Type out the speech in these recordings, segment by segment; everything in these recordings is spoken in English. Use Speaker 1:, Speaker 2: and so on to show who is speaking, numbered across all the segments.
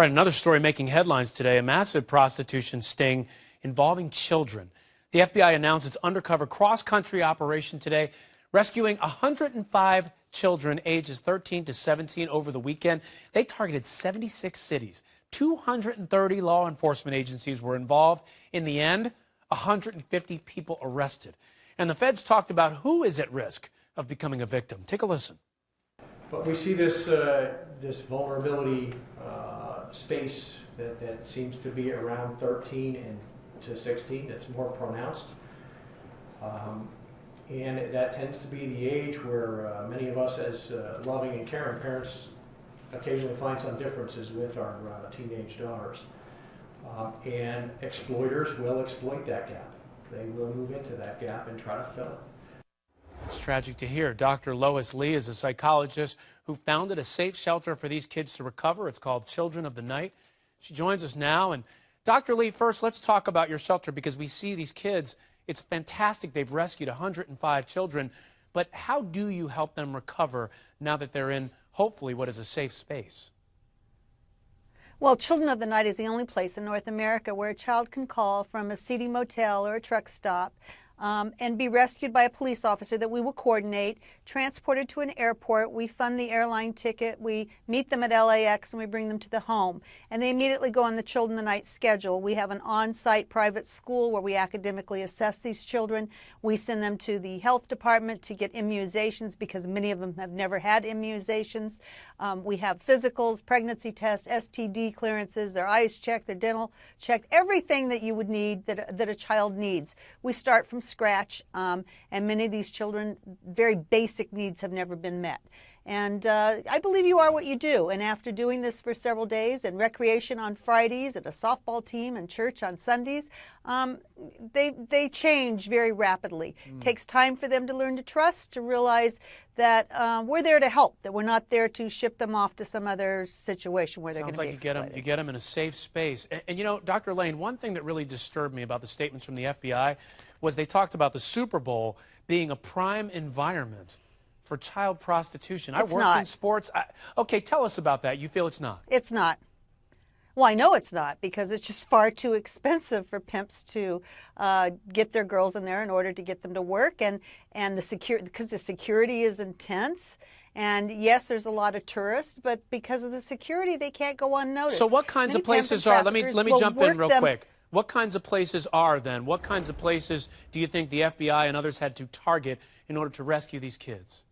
Speaker 1: Right, another story making headlines today, a massive prostitution sting involving children. The FBI announced its undercover cross-country operation today, rescuing 105 children ages 13 to 17 over the weekend. They targeted 76 cities. 230 law enforcement agencies were involved. In the end, 150 people arrested. And the feds talked about who is at risk of becoming a victim. Take a listen.
Speaker 2: But we see this vulnerability space that seems to be around 13 and to 16. It's more pronounced. And that tends to be the age where many of us as loving and caring parents occasionally find some differences with our teenage daughters. And exploiters will exploit that gap. They will move into that gap and try to fill it.
Speaker 1: It's tragic to hear. Dr. Lois Lee is a psychologist who founded a safe shelter for these kids to recover. It's called Children of the Night. She joins us now. And Dr. Lee, first, let's talk about your shelter because we see these kids. It's fantastic. They've rescued 105 children. But how do you help them recover now that they're in, hopefully, what is a safe space?
Speaker 3: Well, Children of the Night is the only place in North America where a child can call from a seedy motel or a truck stop and be rescued by a police officer that we will coordinate, transported to an airport. We fund the airline ticket. We meet them at LAX and we bring them to the home. And they immediately go on the Children of the Night schedule. We have an on-site private school where we academically assess these children. We send them to the health department to get immunizations because many of them have never had immunizations. We have physicals, pregnancy tests, STD clearances, their eyes checked, their dental checked, everything that you would need that a child needs. We start from scratch, and many of these children, very basic needs have never been met. And I believe you are what you do. And after doing this for several days and recreation on Fridays and a softball team and church on Sundays, they change very rapidly. It takes time for them to learn to trust, to realize that we're there to help, that we're not there to ship them off to some other situation where they're going to be exploited.
Speaker 1: Sounds like you get them in a safe space. And you know, Dr. Lane, one thing that really disturbed me about the statements from the FBI was they talked about the Super Bowl being a prime environment for child prostitution. I worked in sports. Okay, tell us about that. You feel it's not?
Speaker 3: It's not. Well, I know it's not because it's just far too expensive for pimps to get their girls in there in order to get them to work, and because the security is intense. And yes, there's a lot of tourists, but because of the security, they can't go unnoticed.
Speaker 1: So what kinds of places are? Let me jump in real quick. What kinds of places are then? What kinds of places do you think the FBI and others had to target in order to rescue these kids?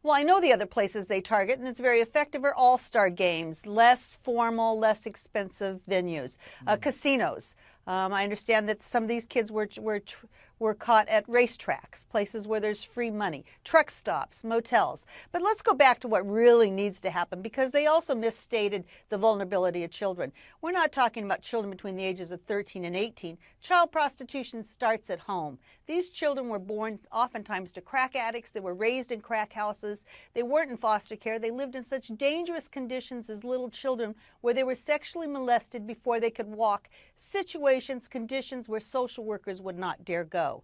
Speaker 3: Well, I know the other places they target, and it's very effective, are all-star games, less formal, less expensive venues, casinos. I understand that some of these kids were caught at racetracks, places where there's free money, truck stops, motels. But let's go back to what really needs to happen, because they also misstated the vulnerability of children. We're not talking about children between the ages of 13 and 18. Child prostitution starts at home. These children were born oftentimes to crack addicts. They were raised in crack houses. They weren't in foster care. They lived in such dangerous conditions as little children where they were sexually molested before they could walk. Situations, conditions where social workers would not dare go.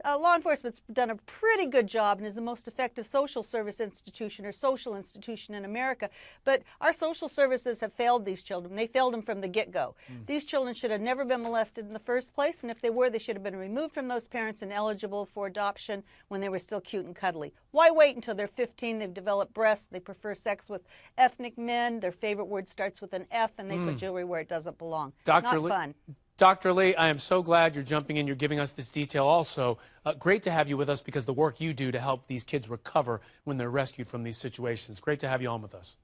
Speaker 3: Law enforcement's done a pretty good job and is the most effective social service institution or social institution in America. But our social services have failed these children. They failed them from the get-go. These children should have never been molested in the first place, and if they were, they should have been removed from those parents and eligible for adoption when they were still cute and cuddly. Why wait until they're 15? They've developed breasts. They prefer sex with ethnic men. Their favorite word starts with an F, and they put jewelry where it doesn't belong. Not fun.
Speaker 1: Dr. Lee, I am so glad you're jumping in. You're giving us this detail also. Great to have you with us because the work you do to help these kids recover when they're rescued from these situations. Great to have you on with us.